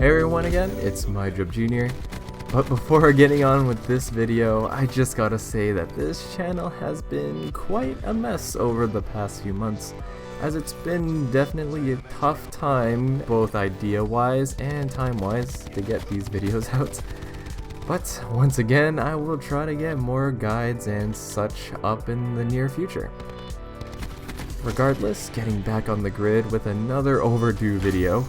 Hey everyone again, it's MyJobJr. But before getting on with this video, I just gotta say that this channel has been quite a mess over the past few months, as it's been definitely a tough time, both idea-wise and time-wise, to get these videos out. But once again, I will try to get more guides and such up in the near future. Regardless, getting back on the grid with another overdue video,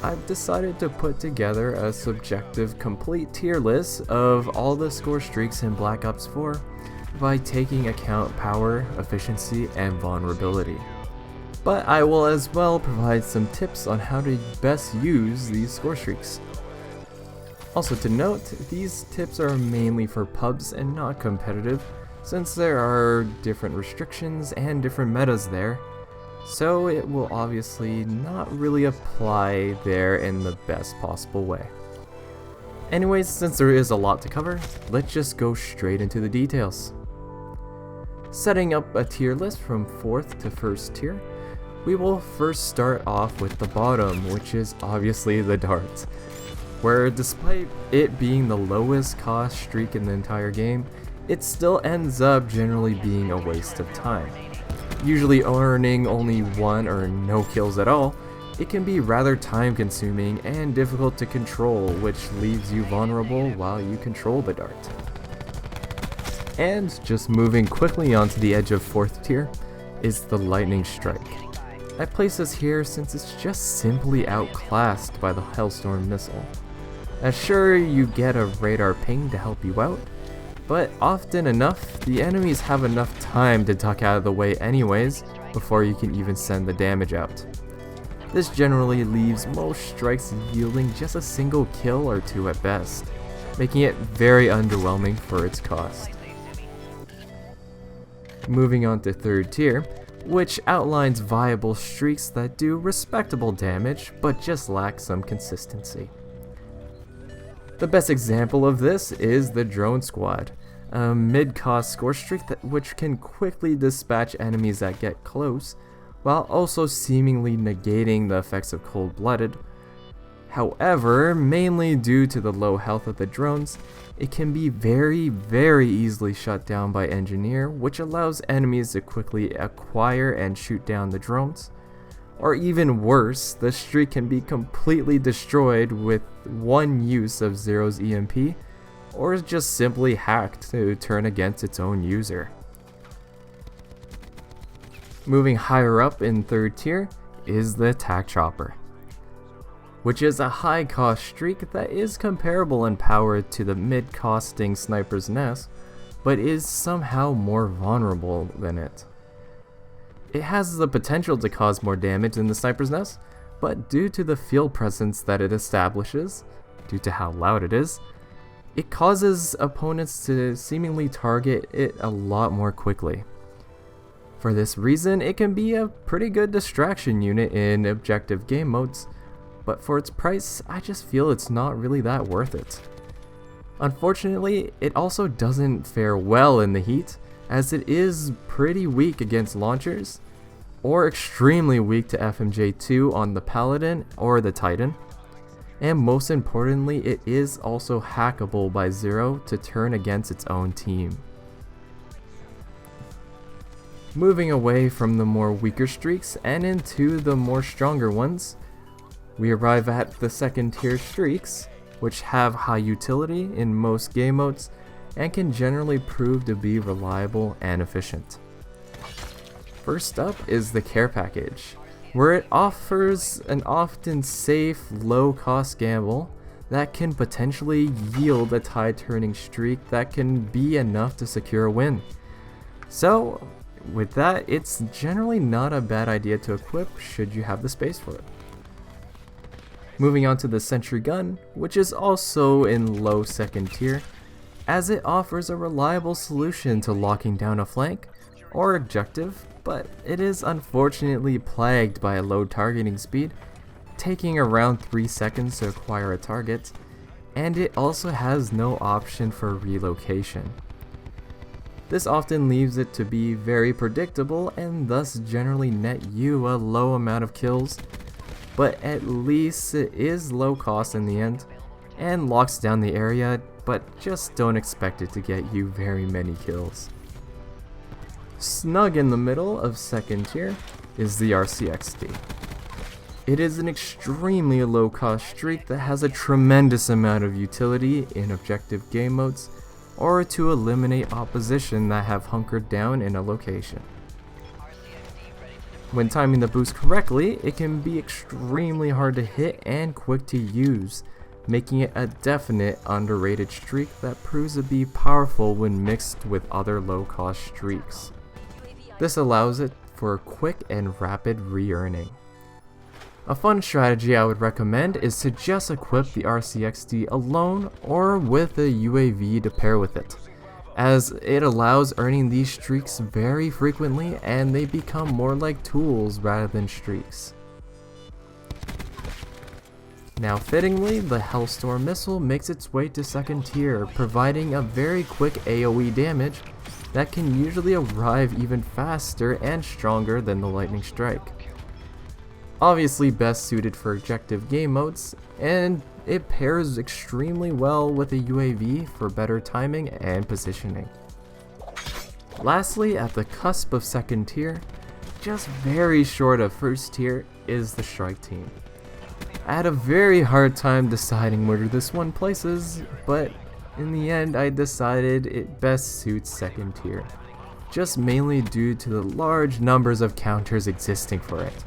I've decided to put together a subjective complete tier list of all the score streaks in Black Ops 4 by taking account power, efficiency, and vulnerability. But I will as well provide some tips on how to best use these score streaks. Also to note, these tips are mainly for pubs and not competitive, since there are different restrictions and different metas there. So it will obviously not really apply there in the best possible way. Anyways, since there is a lot to cover, let's just go straight into the details. Setting up a tier list from 4th to 1st tier, we will first start off with the bottom, which is obviously the dart, where despite it being the lowest cost streak in the entire game, it still ends up generally being a waste of time. Usually earning only 1 or no kills at all, it can be rather time consuming and difficult to control, which leaves you vulnerable while you control the dart. And just moving quickly onto the edge of 4th tier is the lightning strike. I place this here since it's just simply outclassed by the Hellstorm missile. As sure, you get a radar ping to help you out, but often enough, the enemies have enough time to duck out of the way anyways before you can even send the damage out. This generally leaves most strikes yielding just a single kill or 2 at best, making it very underwhelming for its cost. Moving on to 3rd tier, which outlines viable streaks that do respectable damage but just lack some consistency. The best example of this is the Drone Squad, a mid-cost score streak which can quickly dispatch enemies that get close, while also seemingly negating the effects of Cold-Blooded. However, mainly due to the low health of the drones, it can be very easily shut down by Engineer, which allows enemies to quickly acquire and shoot down the drones. Or even worse, the streak can be completely destroyed with one use of Zero's EMP, or is just simply hacked to turn against its own user. Moving higher up in 3rd tier is the Attack Chopper, which is a high cost streak that is comparable in power to the mid-costing Sniper's Nest, but is somehow more vulnerable than it. It has the potential to cause more damage than the Sniper's Nest, but due to the field presence that it establishes, due to how loud it is, it causes opponents to seemingly target it a lot more quickly. For this reason, it can be a pretty good distraction unit in objective game modes, but for its price, I just feel it's not really that worth it. Unfortunately, it also doesn't fare well in the heat, as it is pretty weak against launchers, or extremely weak to FMJ2 on the Paladin or the Titan, and most importantly, it is also hackable by Zero to turn against its own team. Moving away from the more weaker streaks and into the more stronger ones, we arrive at the 2nd tier streaks, which have high utility in most game modes and can generally prove to be reliable and efficient. First up is the Care Package, where it offers an often safe, low-cost gamble that can potentially yield a tide-turning streak that can be enough to secure a win. So, with that, it's generally not a bad idea to equip should you have the space for it. Moving on to the Sentry Gun, which is also in low 2nd tier, as it offers a reliable solution to locking down a flank or objective, but it is unfortunately plagued by a low targeting speed, taking around 3 seconds to acquire a target, and it also has no option for relocation. This often leaves it to be very predictable and thus generally net you a low amount of kills, but at least it is low cost in the end and locks down the area, but just don't expect it to get you very many kills. Snug in the middle of second tier is the Rcxd. It is an extremely low cost streak that has a tremendous amount of utility in objective game modes or to eliminate opposition that have hunkered down in a location. When timing the boost correctly, it can be extremely hard to hit and quick to use, making it a definite underrated streak that proves to be powerful when mixed with other low cost streaks. This allows it for quick and rapid re-earning. A fun strategy I would recommend is to just equip the Rcxd alone or with a UAV to pair with it, as it allows earning these streaks very frequently and they become more like tools rather than streaks. Now fittingly, the Hellstorm missile makes its way to second tier, providing a very quick AoE damage that can usually arrive even faster and stronger than the lightning strike. Obviously best suited for objective game modes, and it pairs extremely well with a UAV for better timing and positioning. Lastly, at the cusp of second tier, just very short of first tier, is the Strike Team. I had a very hard time deciding where this one places, but in the end I decided it best suits second tier, just mainly due to the large numbers of counters existing for it.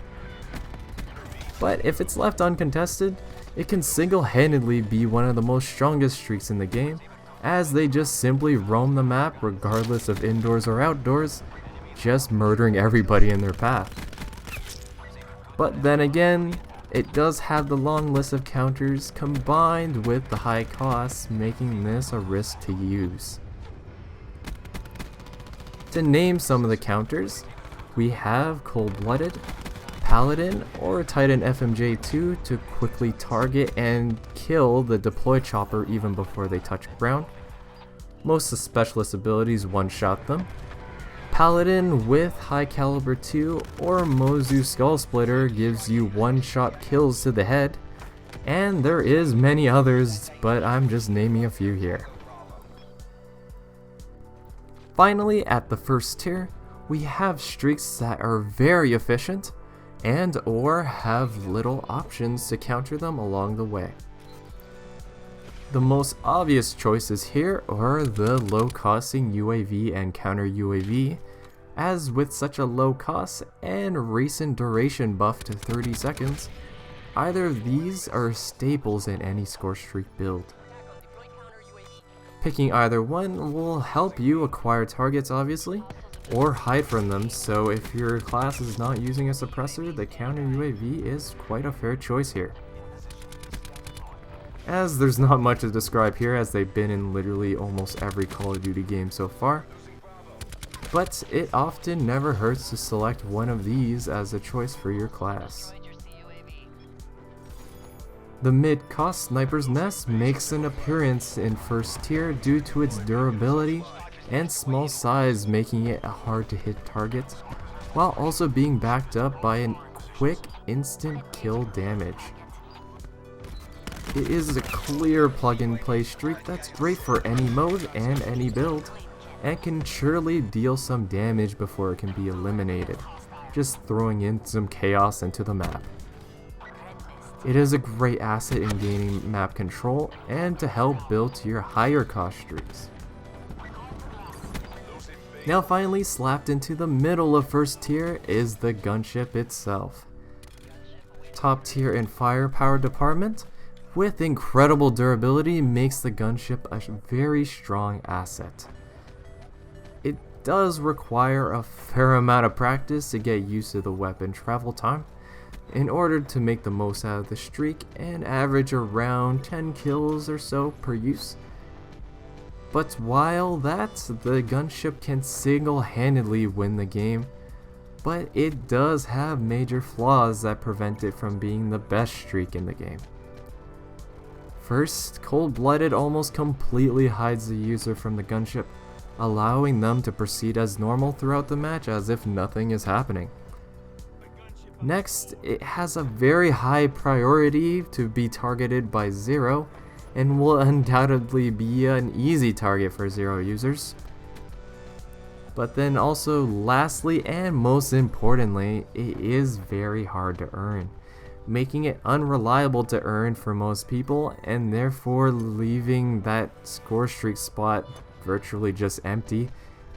But if it's left uncontested, it can single-handedly be one of the most strongest streaks in the game, as they just simply roam the map regardless of indoors or outdoors, just murdering everybody in their path. But then again, it does have the long list of counters combined with the high costs, making this a risk to use. To name some of the counters, we have Cold-Blooded, Paladin, or Titan FMJ2 to quickly target and kill the deploy chopper even before they touch ground. Most of the specialist abilities one-shot them. Paladin with High Caliber 2 or Mozu Skull Splitter gives you one-shot kills to the head, and there is many others, but I'm just naming a few here. Finally, at the first tier, we have streaks that are very efficient and or have little options to counter them along the way. The most obvious choices here are the low-costing UAV and counter UAV, as with such a low cost and recent duration buff to 30 seconds, either of these are staples in any Scorestreak build. Picking either one will help you acquire targets obviously, or hide from them, so if your class is not using a suppressor, the counter UAV is quite a fair choice here. As there's not much to describe here, as they've been in literally almost every Call of Duty game so far, but it often never hurts to select one of these as a choice for your class. The mid-cost Sniper's Nest makes an appearance in first tier due to its durability and small size, making it a hard to hit target, while also being backed up by a quick instant kill damage. It is a clear plug-and-play streak that's great for any mode and any build, and can surely deal some damage before it can be eliminated, just throwing in some chaos into the map. It is a great asset in gaining map control and to help build to your higher cost streaks. Now finally, slapped into the middle of first tier is the Gunship itself. Top tier in firepower department, with incredible durability, makes the Gunship a very strong asset. It does require a fair amount of practice to get used to the weapon travel time in order to make the most out of the streak and average around 10 kills or so per use. But while that, the Gunship can single-handedly win the game, but it does have major flaws that prevent it from being the best streak in the game. First, Cold-Blooded almost completely hides the user from the Gunship, allowing them to proceed as normal throughout the match as if nothing is happening. Next, it has a very high priority to be targeted by Zero, and will undoubtedly be an easy target for Zero users. But then also, lastly and most importantly, it is very hard to earn, making it unreliable to earn for most people, and therefore leaving that Scorestreak spot virtually just empty,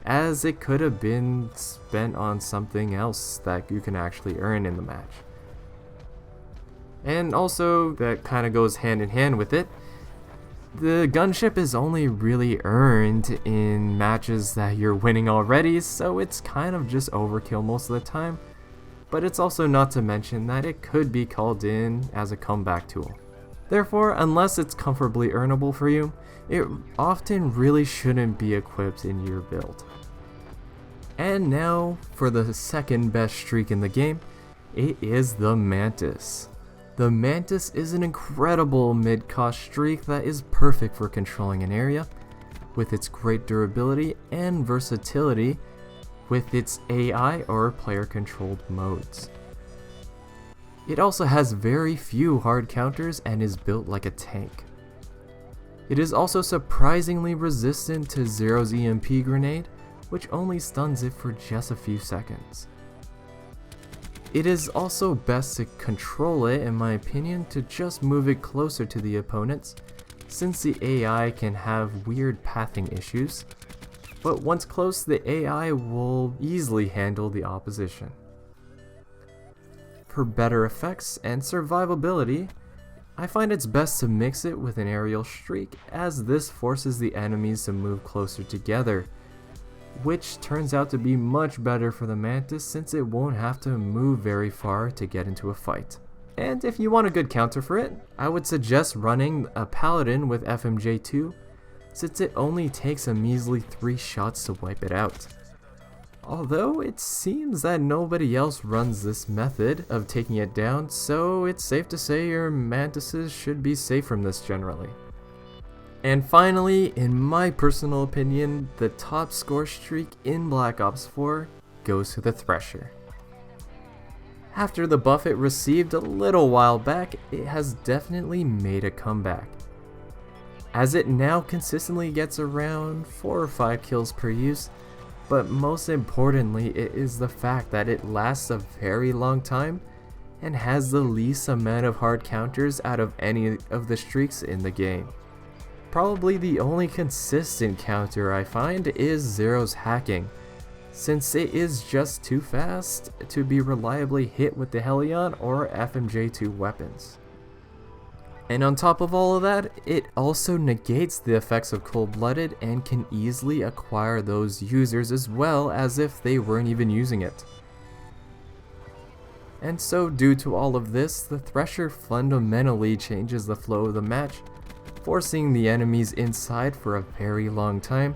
as it could have been spent on something else that you can actually earn in the match. And also, that kind of goes hand in hand with it, the gunship is only really earned in matches that you're winning already, so it's kind of just overkill most of the time. But it's also not to mention that it could be called in as a comeback tool. Therefore, unless it's comfortably earnable for you, it often really shouldn't be equipped in your build. And now, for the second best streak in the game, it is the Mantis. The Mantis is an incredible mid-cost streak that is perfect for controlling an area, with its great durability and versatility with its AI or player-controlled modes. It also has very few hard counters and is built like a tank. It is also surprisingly resistant to Zero's EMP grenade, which only stuns it for just a few seconds. It is also best to control it, in my opinion, to just move it closer to the opponents, since the AI can have weird pathing issues, but once close, the AI will easily handle the opposition. For better effects and survivability, I find it's best to mix it with an aerial streak, as this forces the enemies to move closer together, which turns out to be much better for the Mantis since it won't have to move very far to get into a fight. And if you want a good counter for it, I would suggest running a Paladin with FMJ2, since it only takes a measly 3 shots to wipe it out. Although it seems that nobody else runs this method of taking it down, so it's safe to say your Mantises should be safe from this generally. And finally, in my personal opinion, the top score streak in Black Ops 4 goes to the Thresher. After the buff it received a little while back, it has definitely made a comeback, as it now consistently gets around 4 or 5 kills per use, but most importantly it is the fact that it lasts a very long time and has the least amount of hard counters out of any of the streaks in the game. Probably the only consistent counter I find is Zero's hacking, since it is just too fast to be reliably hit with the Helion or FMJ2 weapons. And on top of all of that, it also negates the effects of Cold-Blooded and can easily acquire those users as well as if they weren't even using it. And so due to all of this, the Thresher fundamentally changes the flow of the match, forcing the enemies inside for a very long time,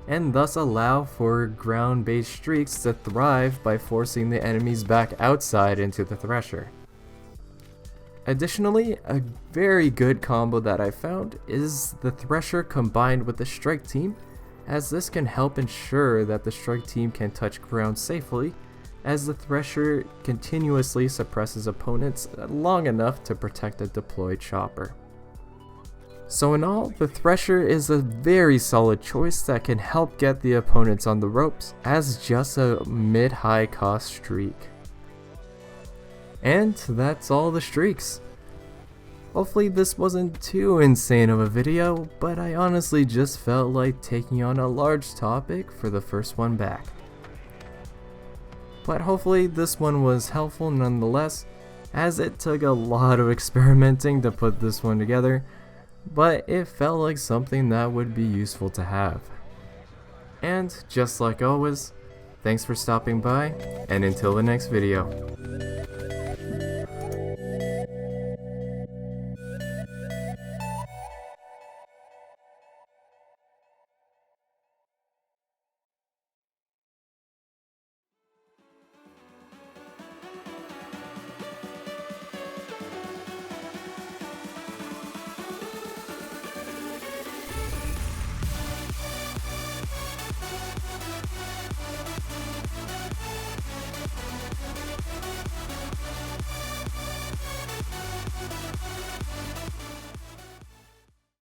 and thus allow for ground-based streaks to thrive by forcing the enemies back outside into the Thresher. Additionally, a very good combo that I found is the Thresher combined with the Strike Team, as this can help ensure that the Strike Team can touch ground safely, as the Thresher continuously suppresses opponents long enough to protect a deployed chopper. So in all, the Thresher is a very solid choice that can help get the opponents on the ropes as just a mid-high cost streak. And that's all the streaks. Hopefully this wasn't too insane of a video, but I honestly just felt like taking on a large topic for the first one back. But hopefully this one was helpful nonetheless, as it took a lot of experimenting to put this one together, but it felt like something that would be useful to have. And just like always, thanks for stopping by, and until the next video.